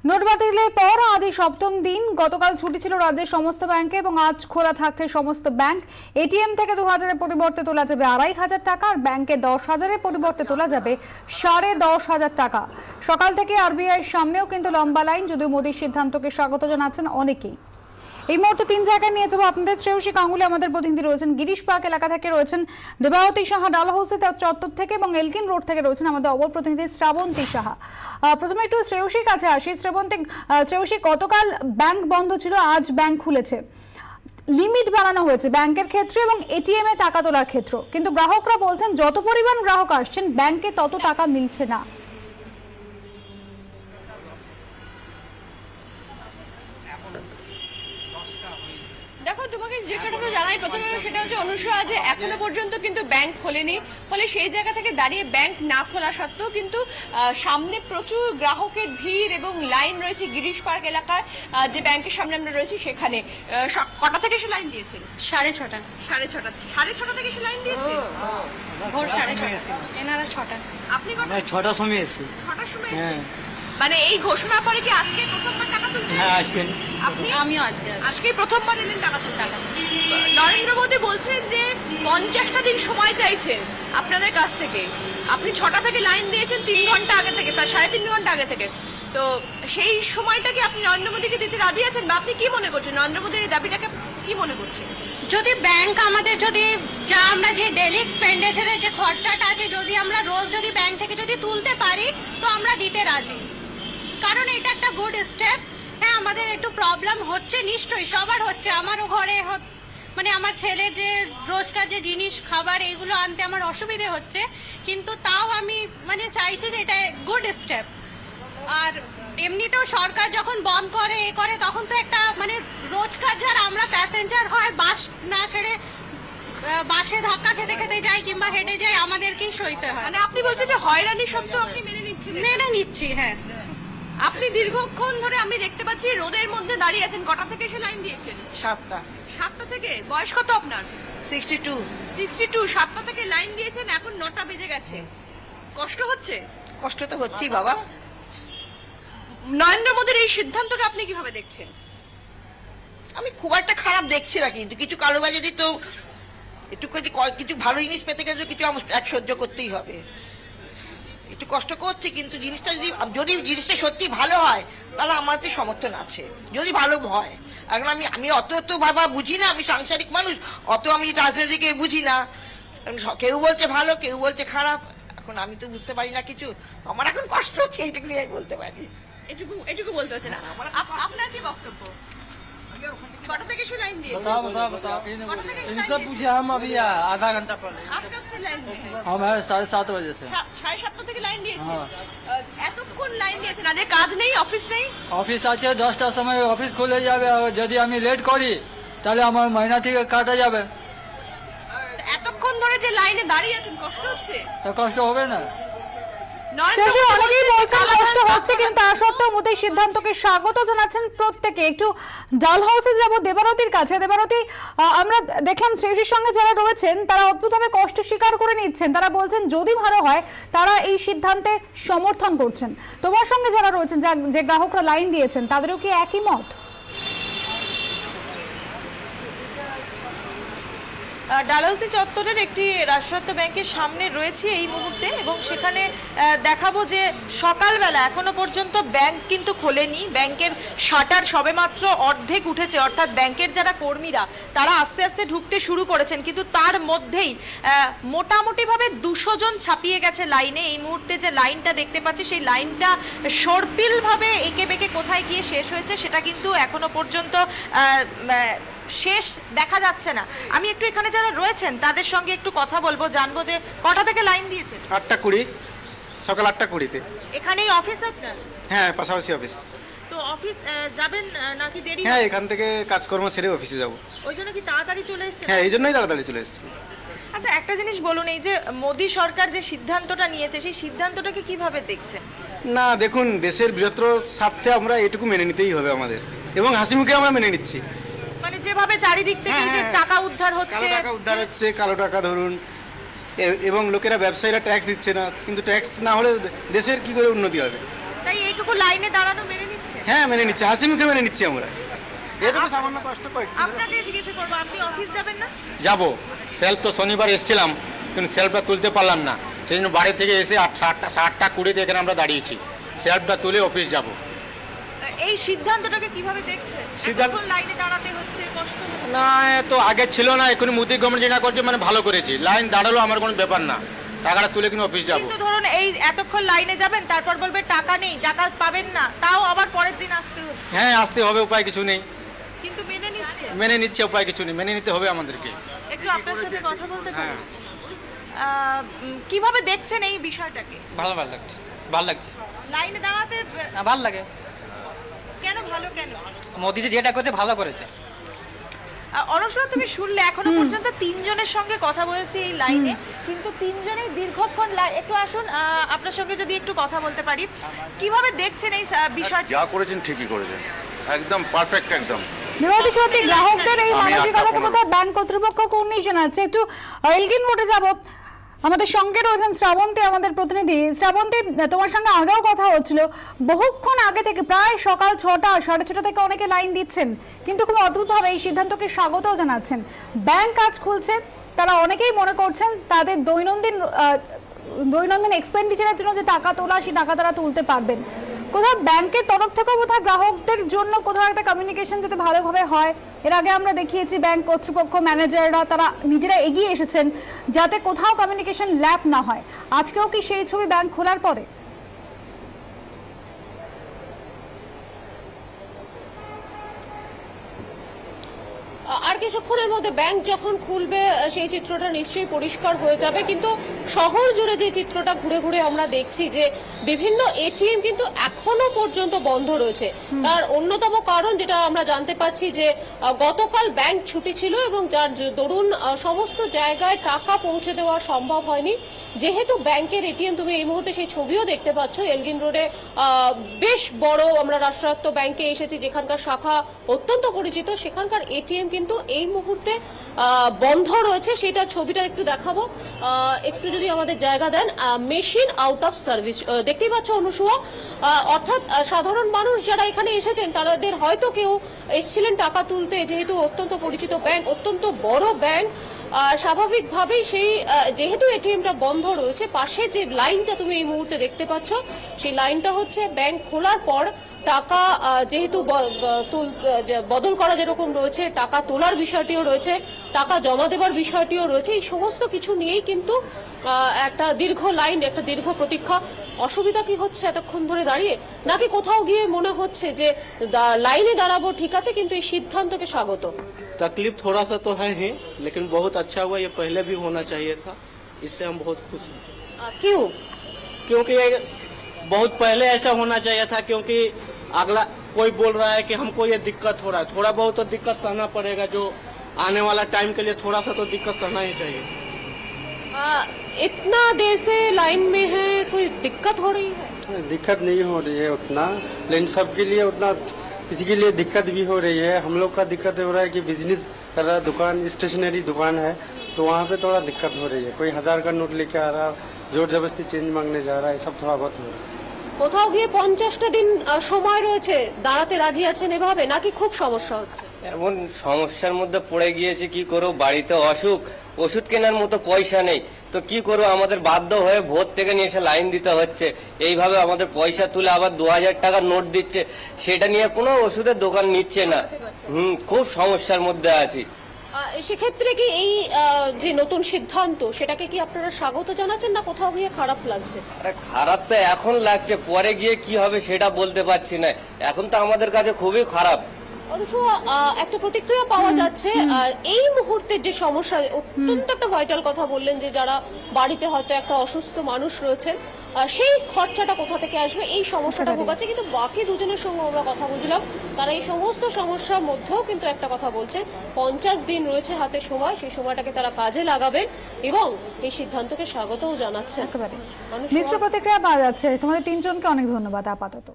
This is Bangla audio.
নোট বাতিলের পর আজ সপ্তম দিন। গতকাল ছুটি ছিল রাজ্যের সমস্ত ব্যাংকে এবং আজ খোলা থাকছে সমস্ত ব্যাংক। এটিএম থেকে 2000-এর পরিবর্তে তোলা যাবে 2500 টাকা আর ব্যাংকে 10,000-এর পরিবর্তে তোলা যাবে 10,500 টাকা। সকাল থেকে আরবিআইয়ের সামনেও কিন্তু লম্বা লাইন, যদিও মোদীর সিদ্ধান্তকে স্বাগত জানাচ্ছেন অনেকেই। এই মুহূর্তে তিন জায়গায় নিয়ে যাবো আপনাদের। শ্রেয়সী গাঙ্গুলি আমাদের প্রতিনিধি রয়েছেন গিরিশ পার্ক এলাকা থেকে, রয়েছেন দেবাবতী সাহা ডালহাউসি চত্বর থেকে এবং এলকিন রোড থেকে রয়েছেন আমাদের অপর প্রতিনিধি শ্রাবন্তী সাহা। প্রথমে একটু শ্রেয়সীর কাছে আসি। শ্রেয়সী, গতকাল ব্যাংক বন্ধ ছিল, আজ ব্যাংক খুলেছে। লিমিট বাড়ানো হয়েছে ব্যাংকের ক্ষেত্রে এবং এটিএম এ টাকা তোলার ক্ষেত্রে, কিন্তু গ্রাহকরা বলছেন যত পরিমাণ গ্রাহক আসছেন ব্যাংকে তত টাকা মিলছে না। দেখো, তোমাকে যে কথাটা জানাই প্রথমে সেটা হচ্ছে অনুসরা, যে এখনো পর্যন্ত কিন্তু ব্যাংক খোলেনি। ফলে সেই জায়গা থেকে দাঁড়িয়ে ব্যাংক না খোলা সত্ত্বেও কিন্তু সামনে প্রচুর গ্রাহকের ভিড় এবং লাইন রয়েছে গিরিশ পার্ক এলাকায়। যে ব্যাংকের সামনে আমরা রয়েছি সেখানে কটা থেকে সে লাইন দিয়েছেন? 6:30। 6:30 থেকে সে লাইন দিয়েছে। ভোর 6:30, এনারা 6টা। আপনি ছটার সময় এসেছি। 6টার সময়? হ্যাঁ। মানে এই ঘোষণা পরে কি আজকে প্রথমবার টাকা তুলছেন? হ্যাঁ, আজকে আমিও আজকে প্রথমবার এলেন টাকা তুলতে। নরেন্দ্র মোদী বলছেন যে 50টা দিন সময় চাইছেন আপনাদের কাছ থেকে। আপনি 6টা থেকে লাইন দিয়েছেন 3 ঘন্টা আগে থেকে, প্রায় 3.5 ঘন্টা আগে থেকে। তো সেই সময়টা কি আপনি নরেন্দ্র মোদীকে দিতে রাজি আছেন, বা আপনি কি মনে করছেন নরেন্দ্র মোদীর এই দাবিটাকে কি মনে করছেন? যদি ব্যাংক আমাদের যা আমরা যে ডেলি এক্সপেন্ডিচারের যে খরচাটা আছে, যদি আমরা রোজ যদি ব্যাংক থেকে যদি তুলতে পারি তো আমরা দিতে রাজি, কারণ এটা একটা গুড স্টেপ। হ্যাঁ, আমাদের একটু প্রবলেম হচ্ছে, নিশ্চয়ই সবার হচ্ছে, আমারও ঘরে মানে আমার ছেলে যে রোজকার যে জিনিস খাবার এগুলো আনতে আমার অসুবিধে হচ্ছে, কিন্তু তাও আমি মানে চাইছি যে এটা গুড স্টেপ। আর এমনিতেও সরকার যখন বন্ধ করে তখন তো একটা মানে রোজকার যারা আমরা প্যাসেঞ্জার হয়, বাস না ছেড়ে বাসে ধাক্কা খেতে খেতে যাই কিংবা হেঁটে যাই, আমাদেরকেই সইতে হয়। মানে আপনি বলছেন যে হয়রানি সত্ত্বেও আপনি মেনে নিচ্ছেন? মেনে নিচ্ছি, হ্যাঁ। আপনি দীর্ঘক্ষণ ধরে আমি দেখতে পাচ্ছি রোদের মধ্যে দাঁড়িয়ে আছেন। কটা থেকে এসে লাইন দিয়েছেন? 7টা থেকে। বয়স কত আপনার? 62। 7টা থেকে লাইন দিয়েছেন, এখন 9টা বেজে গেছে। কষ্ট হচ্ছে? কষ্ট তো হচ্ছেই বাবা। নরেন্দ্র মোদীর এই সিদ্ধান্তকে আপনি কিভাবে দেখছেন? আমি খুব একটা খারাপ দেখছি না, কিন্তু কিছু কালোবাজারি তো একটু কিছু ভালো জিনিস পেতে গেলে কিছু এক সহ্য করতেই হবে। একটু কষ্ট করছি, কিন্তু জিনিসটা যদি জিনিসটা সত্যি ভালো হয় তাহলে আমাদের সমর্থন আছে, যদি ভালো হয়। এখন আমি অত ভাবা বুঝি না, আমি সাংসারিক মানুষ, অত আমি রাজনীতিকে বুঝি না। কেউ বলছে ভালো, কেউ বলছে খারাপ, এখন আমি তো বুঝতে পারি না কিছু। আমার এখন কষ্ট হচ্ছে, এইটুকু নিয়ে বলতে পারি। এটুকু বলতে হচ্ছে না। আপনার কি বক্তব্য? कटा থেকে শুরু লাইন দিয়েছে? बताओ इन सब पूछे हम अभी आधा घंटा पहले। आप कब से लाइन में हैं? हम है 7:30 बजे से। 7:30 থেকে লাইন দিয়েছে। এতক্ষণ লাইন দিয়েছেন, আজ কাজ নেই, অফিস নেই? অফিস আছে, 10টার সময় অফিস খুলে যাবে। যদি আমি লেট করি তাহলে আমার মাইনা থেকে কাটা যাবে। এতক্ষণ ধরে যে লাইনে দাঁড়িয়ে আছেন কষ্ট হচ্ছে? তো কষ্ট হবে না? অনেকেই বলছেন কষ্ট হচ্ছে, কিন্তু তা সত্ত্বেও মোদীর সিদ্ধান্তকে স্বাগত জানাচ্ছেন প্রত্যেকে। একটু ডালহাউসে যাব দেবারতীর কাছে। দেবারতী, আমরা দেখলাম শ্রেয়সীর সঙ্গে যারা রয়েছেন তারা অদ্ভুতভাবে কষ্ট স্বীকার করে নিচ্ছেন। তারা বলছেন যদি ভালো হয় তারা এই সিদ্ধান্তে সমর্থন করছেন। তোমার সঙ্গে যারা রয়েছেন, যে গ্রাহকরা লাইন দিয়েছেন, তাদেরও কি একই মত? ডালহাউসি চত্বরের একটি রাষ্ট্রায়ত্ত ব্যাংকের সামনে রয়েছে এই মুহূর্তে, এবং সেখানে দেখাবো যে সকালবেলা এখনো পর্যন্ত ব্যাংক কিন্তু খোলেনি। ব্যাংকের শাটার সবেমাত্র অর্ধেক উঠেছে, অর্থাৎ ব্যাংকের যারা কর্মীরা তারা আস্তে আস্তে ঢুকতে শুরু করেছেন, কিন্তু তার মধ্যেই মোটামুটিভাবে 200 জন ছাপিয়ে গেছে লাইনে। এই মুহূর্তে যে লাইনটা দেখতে পাচ্ছি সেই লাইনটা সর্পিলভাবে এঁকে বেঁকে কোথায় গিয়ে শেষ হয়েছে সেটা কিন্তু এখনো পর্যন্ত শেষ দেখা যাচ্ছে না। আমি একটু এখানে যারা রয়েছেন তাদের সঙ্গে একটু কথা বলবো, জানবো যে কটা থেকে লাইন দিয়েছেন? 8:20, সকাল 8:20-তে। এখানেই অফিস আপনার? হ্যাঁ, পাশাপাশি অফিস। তো অফিস যাবেন নাকি দেরি? হ্যাঁ, এখান থেকে কাজকর্ম সেরে অফিসে যাব। ওই জন্য কি তাড়াতাড়ি চলে এসেছেন? হ্যাঁ, এই জন্যই তাড়াতাড়ি চলে এসেছি। আচ্ছা, একটা জিনিস বলুন, এই যে মোদী সরকার যে সিদ্ধান্তটা নিয়েছে সেই সিদ্ধান্তটাকে কিভাবে দেখছেন? না, দেখুন, দেশের বৃহত্তর স্বার্থে আমরা এটুকু মেনে নিতেই হবে আমাদের, এবং হাসি মুখে আমরা মেনে নিচ্ছি। মানে যেভাবে চারিদিক থেকে যে টাকা উদ্ধার হচ্ছে, কালো টাকা ধরুন, এবং লোকেরা ব্যবসায়ীরা ট্যাক্স দিচ্ছে না, কিন্তু ট্যাক্স না হলে দেশের কি করে উন্নতি হবে? তাই এইটুকু লাইনে দাঁড়ানো মেনে নিচ্ছে। হ্যাঁ মেনে নিচ্ছি, হাসি মুখে মেনে নিচ্ছি আমরা। এটুকু সামান্য কষ্ট কয়েকদিন আপনাকে জিজ্ঞাসা করবো, আপনি অফিস যাবেন না? যাব। সেলফ তো শনিবার এসেছিলাম, কিন্তু সেলফটা তুলতে পারলাম না, সেই জন্য বাড়ি থেকে এসে 8:20 এখানে আমরা দাঁড়িয়েছি। সেলফটা তুলে অফিস যাব। এই সিদ্ধান্তটাকে কিভাবে দেখছে? এতক্ষণ লাইনে দাঁড়াতে হচ্ছে, কষ্ট হচ্ছে। না, এ তো আগে ছিল না, এখন মোদি গভর্নমেন্ট যেটা করছে মানে ভালো করেছি। লাইন দাঁড়ালো আমার কোনো ব্যাপার না, টাকাটা তুলে কিন্তু অফিস যাব। কিন্তু ধরুন এই এতক্ষণ লাইনে যাবেন, তারপর বলবে টাকা নেই, টাকা পাবেন না, তাও আবার পরের দিন আসতে হচ্ছে। হ্যাঁ, আসতে হবে, উপায় কিছু নেই। কিন্তু মেনে নিচ্ছে। মেনে নিচ্ছে, উপায় কিছু নেই, মেনে নিতে হবে আমাদেরকে। একটু আপনার সাথে কথা বলতে পারি? কিভাবে দেখছেন এই বিষয়টাকে? ভালো লাগছে, ভালো লাগছে। লাইনে দাঁড়াতে ভালো লাগে। কেন ভালো কেন? মোদিজি যেটা করছে ভালো করেছে। অনসূয়া, তুমি শুনলে এখনো পর্যন্ত 3 জনের সঙ্গে কথা বলেছি এই লাইনে, কিন্তু 3 জনেই দীর্ঘক্ষণ একটু আসুন আপনার সঙ্গে যদি একটু কথা বলতে পারি, কিভাবে দেখছেন এই বিষয়টা? যা করেছেন ঠিকই করেছেন, একদম পারফেক্ট একদম। দেবাতি সত্যি গ্রাহকদের এই আমি মানসিকতাকে আপনার বোধহয় ব্যাংক কর্তৃপক্ষ কোনই জানাচ্ছে। একটু এলগিন মোড়ে যাব, আমাদের সঙ্গে রয়েছেন শ্রাবন্তী, আমাদের প্রতিনিধি। শ্রাবন্তী, তোমার সঙ্গে আগেও কথা হচ্ছিল, বহুক্ষণ আগে থেকে প্রায় সকাল 6টা 6:30 থেকে অনেকে লাইন দিচ্ছেন, কিন্তু খুব অদ্ভুতভাবে এই সিদ্ধান্তকে স্বাগতও জানাচ্ছেন। ব্যাংক কাজ খুলছে, তারা অনেকেই মনে করছেন তাদের দৈনন্দিন এক্সপেন্ডিচারের জন্য যে টাকা তোলা, সেই টাকা তারা তুলতে পারবেন। কোথাও ব্যাংকের তরফ থেকেও কোথাও গ্রাহকদের জন্য কোথাও একটা কমিউনিকেশন যাতে ভালোভাবে হয়। এর আগে আমরা দেখিয়েছি ব্যাংক কর্তৃপক্ষ, ম্যানেজাররা তারা নিজেরা এগিয়ে এসেছেন যাতে কোথাও কমিউনিকেশন ল্যাপ না হয়। আজকেও কি সেই ছবি ব্যাংক খোলার পরে? আর কিছুক্ষণের মধ্যে ব্যাংক যখন খুলবে সেই চিত্রটা নিশ্চয়ই পরিষ্কার হয়ে যাবে। কিন্তু শহর জুড়ে যে চিত্রটা ঘুরে ঘুরে আমরা দেখছি যে বিভিন্ন এটিএম কিন্তু এখনো পর্যন্ত বন্ধ রয়েছে। তার অন্যতম কারণ যেটা আমরা জানতে পারছি যে গতকাল ব্যাংক ছুটি ছিল এবং যার দরুন সমস্ত জায়গায় টাকা পৌঁছে দেওয়া সম্ভব হয়নি। যেহেতু ব্যাংকের এটিএম, তুমি এই মুহূর্তে সেই ছবিও দেখতে পাচ্ছ, এলগিন রোডে বেশ বড়, আমরা রাষ্ট্রায়ত্ত ব্যাংকে এসেছি যেখানকার শাখা অত্যন্ত পরিচিত, সেখানকার এটিএম কিন্তু এই মুহূর্তে বন্ধ রয়েছে। সেটা ছবিটা একটু দেখাবো, একটু যদি আমাদের জায়গা দেন। মেশিন আউট অফ সার্ভিস দেখতেই পাচ্ছ অনুসুয়া, অর্থাৎ সাধারণ মানুষ যারা এখানে এসেছেন তাদের হয়তো কেউ এসেছিলেন টাকা তুলতে, যেহেতু অত্যন্ত পরিচিত ব্যাংক, অত্যন্ত বড় ব্যাংক, স্বাভাবিকভাবেই সেই যেহেতু এটিএমটা বন্ধ রয়েছে, পাশে যে লাইনটা তুমি এই মুহূর্তে দেখতে পাচ্ছ সেই লাইনটা হচ্ছে ব্যাংক খোলার পর টাকা যেহেতু বদল করা যেরকম রয়েছে, টাকা তোলার বিষয়টিও রয়েছে, টাকা জমা দেবার বিষয়টিও রয়েছে। এই সমস্ত কিছু নিয়েই কিন্তু একটা দীর্ঘ লাইন, একটা দীর্ঘ প্রতীক্ষা। অসুবিধা কি হচ্ছে এতক্ষণ ধরে দাঁড়িয়ে, নাকি কোথাও গিয়ে মনে হচ্ছে যে লাইনে দাঁড়াবো ঠিক আছে কিন্তু এই সিদ্ধান্তকে স্বাগত? तकलीफ थोड़ा सा तो है ही, लेकिन बहुत अच्छा हुआ, ये पहले भी होना चाहिए था, इससे हम बहुत खुश हैं। क्यों? क्योंकि ये बहुत पहले ऐसा होना चाहिए था, क्योंकि अगला कोई बोल रहा है कि हमको ये दिक्कत हो रहा है, थोड़ा बहुत तो दिक्कत सहना पड़ेगा, जो आने वाला टाइम के लिए थोड़ा सा तो दिक्कत सहना ही चाहिए। इतना देर से लाइन में है, कोई दिक्कत हो रही है? दिक्कत नहीं हो रही है उतना, लेकिन सबके लिए उतना, किसी के लिए दिक्कत भी हो रही है। हम लोग का दिक्कत हो रहा है कि बिजनेस कर रहा दुकान, स्टेशनरी दुकान है, तो वहाँ पे थोड़ा दिक्कत हो रही है। कोई 1000 का नोट लेके आ रहा, जोर जबरदस्ती चेंज मांगने जा रहा है, सब थोड़ा बहुत हो रहा है। কোথাও গিয়ে 50টা দিন সময় রয়েছে, দাঁড়াতে রাজি আছেন এভাবে, নাকি খুব সমস্যা হচ্ছে? এমন সমস্যার মধ্যে পড়ে গিয়েছে, কি করব, বাড়িতে অসুখ, ওষুধ কেনার মতো পয়সা নেই, তো কি করবো, আমাদের বাধ্য হয়ে ভোর থেকে নিয়ে এসে লাইন দিতে হচ্ছে। এইভাবে আমাদের পয়সা তুলে আবার 2000 টাকার নোট দিচ্ছে, সেটা নিয়ে কোনো ওষুধের দোকান নিচ্ছে না। খুব সমস্যার মধ্যে আছি। সেক্ষেত্রে কি এই যে নতুন সিদ্ধান্ত, সেটাকে কি আপনারা স্বাগত জানাচ্ছেন, না কোথাও গিয়ে খারাপ লাগছে? আরে খারাপ তো এখন লাগছে, পরে গিয়ে কি হবে সেটা বলতে পারছি না, এখন তো আমাদের কাছে খুবই খারাপ। অনুসুয়া, একটা প্রতিক্রিয়া পাওয়া যাচ্ছে এই মুহূর্তের যে সমস্যা, অত্যন্ত একটা ভাইটাল কথা বললেন যে যারা বাড়িতে হয়তো একটা অসুস্থ মানুষ রয়েছেন, সেই খরচাটা কোথা থেকে আসবে, এই সমস্যাটা ভোগাচ্ছে। কিন্তু বাকি দুজনের সঙ্গে আমরা কথা বুঝলাম, তারা এই সমস্ত সমস্যার মধ্যেও কিন্তু একটা কথা বলছে, 50 দিন রয়েছে হাতে সময়, সেই সময়টাকে তারা কাজে লাগাবেন এবং এই সিদ্ধান্তকে স্বাগতও জানাচ্ছেন। একেবারে মিশ্র প্রতিক্রিয়া পাওয়া যাচ্ছে। তোমাদের 3 জনকে অনেক ধন্যবাদ আপাতত।